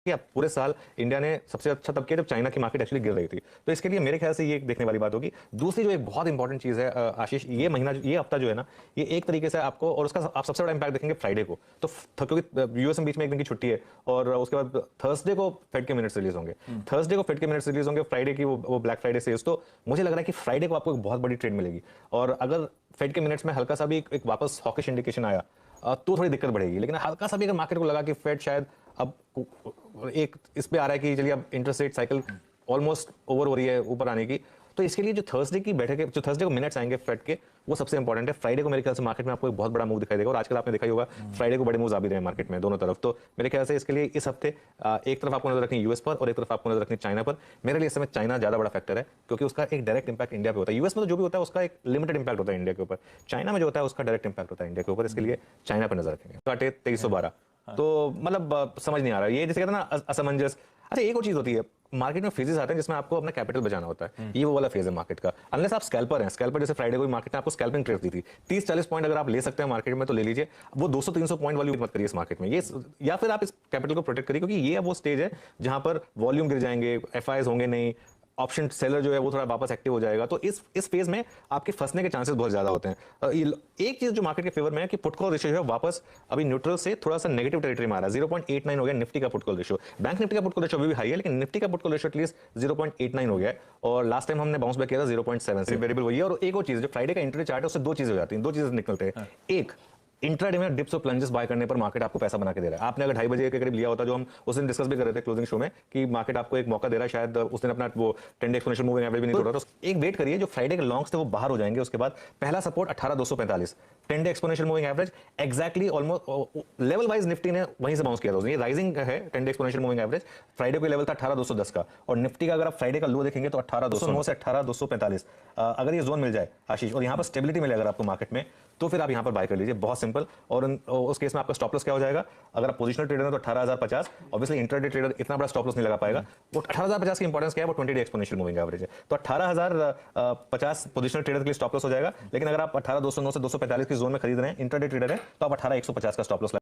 कि अब पूरे साल इंडिया ने सबसे अच्छा तब किया जब चाइना की मार्केट एक्चुअली गिर रही थी। तो इसके लिए मेरे ख्याल से ये एक देखने वाली बात होगी। दूसरी जो एक बहुत इंपॉर्टेंट चीज़ है आशीष, ये महीना ये हफ्ता जो है ना, ये एक तरीके से आपको, और उसका आप सबसे बड़ा इंपैक्ट देखेंगे फ्राइडे को। तो क्योंकि यूएस में बीच में एक दिन की छुट्टी है और उसके बाद थर्सडे को फेड के मिनट्स रिलीज होंगे। थर्सडे को फेड के मिनट्स रिलीज होंगे, फ्राइडे की वो ब्लैक फ्राइडे सेल्स। तो मुझे लग रहा है कि फ्राइडे को आपको एक बहुत बड़ी ट्रेड मिलेगी। और अगर फेड के मिनट्स में हल्का सा भी एक वापस हॉकिश इंडिकेशन आया तो थोड़ी दिक्कत बढ़ेगी। लेकिन हल्का सा भी अगर मार्केट को लगा कि फेड शायद अब एक इस पे आ रहा है कि चलिए अब interest rate cycle almost over हो रही है ऊपर आने की, तो इसके लिए जो थर्सडे की बैठक है, जो थर्सडे को मिनट्स आएंगे फेड के, वो सबसे इंपॉर्टेंट है। फ्राइडे को मेरे ख्याल से मार्केट में आपको एक बहुत बड़ा मूव दिखाई देगा, और आजकल आपने देखा ही होगा फ्राइडे को बड़े मूव्स आ भी रहे हैं मार्केट में दोनों तरफ। तो मेरे ख्याल से इसके लिए इस हफ्ते एक तरफ आपको नजर रखनी यूएस पर और एक तरफ आपको नजर रखनी चाइना पर। मेरे लिए इस समय चाइना ज्यादा बड़ा फैक्टर है, क्योंकि उसका एक डायरेक्ट इंपैक्ट इंडिया पे होता है। यूएस में तो जो भी होता है उसका एक लिमिटेड इंपैक्ट होता है इंडिया के ऊपर, चाइना में जो होता है उसका डायरेक्ट इंपैक्ट होता है इंडिया के ऊपर। इसके लिए चाइना पर नजर रखेंगे। काटे 2312, तो मतलब समझ नहीं आ रहा ये, जैसे कहते हैं ना असमंजस। अच्छा, एक और चीज होती है, मार्केट में फेजेस आते हैं जिसमें आपको अपना कैपिटल बचाना होता है। ये वो वाला फेज है मार्केट का। अनलेस आप स्कैल्पर हैं, स्कैल्पर जैसे फ्राइडे को मार्केट ने आपको स्कैल्पिंग ट्रेड दी थी, 30-40 पॉइंट अगर आप ले सकते हैं मार्केट में तो ले लीजिए। वो 200-300 पॉइंट वाली मत करिए इस मार्केट में ये, या फिर आप इस कैपिटल को प्रोटेक्ट करिए, क्योंकि ये वो स्टेज है जहां पर वॉल्यूम गिर जाएंगे, एफआईआईज होंगे नहीं, ऑप्शन सेलर जो है वो थोड़ा वापस एक्टिव हो जाएगा। तो इस फेज में आपके फंसने के चांसेस बहुत ज्यादा होते हैं। एक चीज जो मार्केट के फेवर में है कि पुट कॉल रेशियो है वापस अभी न्यूट्रल से थोड़ा सा नेगेटिव टेरिटरी में आ रहा है। 0.89 हो गया निफ्टी का put call ratio. Bank Nifty का पुट कॉल रेशियो भी हाई है, लेकिन निफ्टी का पुट कॉल रेशियो एटलीस्ट 0.89 हो गया है, और लास्ट टाइम हमने बाउंस बैक किया था 0.7 से। वेरिएबल वही है। और एक और चीज, जो फ्राइडे का इंट्राडे चार्ट है उससे दो चीजें हो जाती हैं, दो चीजें निकलते हैं। एक, इंट्राडे में डिप्स और प्लंजेस बाय करने पर मार्केट आपको पैसा बना के दे रहा है। आपने अगर 2:30 बजे के करीब लिया होता, जो हम उस दिन डिस्कस भी कर रहे थे क्लोजिंग शो में, कि मार्केट आपको एक मौका दे रहा है, शायद उस दिन अपना वो 10 डे एक्सपोनेंशियल मूविंग एवरेज भी नहीं तोड़ रहा था। एक वेट करिए, जो फ्राइडे के लॉन्ग्स थे वो बाहर हो जाएंगे, उसके बाद पहला support 18245, 10 day exponential moving average exactly almost level wise Nifty ने वहीं से बाउंस किया था। ये राइजिंग है 10 day exponential moving average. Friday को लेवल था 18210 का, और निफ्टी का अगर आप फ्राइडे का लो देखेंगे तो 18209 से 18245। अगर ये जोन मिल जाए आशीष, और यहाँ पर स्टेबिलिटी मिले अगर आपको मार्केट में, तो फिर आप यहाँ पर बाय कर लीजिए, बहुत सिंपल। और उस केस में आपका स्टॉप लॉस क्या हो जाएगा? अगर आप पोजिशनल ट्रेडर हैं तो 18050। ऑब्वियसली इंट्राडे ट्रेडर इतना बड़ा स्टॉप लॉस नहीं लगा पाएगा। वो 18050 की इंपॉर्टेंस क्या है? वो 20 डे एक्सपोनेंशियल मूविंग एवरेज है। तो 18050 पोजिशनल ट्रेडर के लिए स्टॉप लॉस हो जाएगा। लेकिन अगर आप 18209 से 245 की जोन में खरीद रहे हैं, इंट्राडे ट्रेडर है, तो आप 18150 का स्टॉप लॉस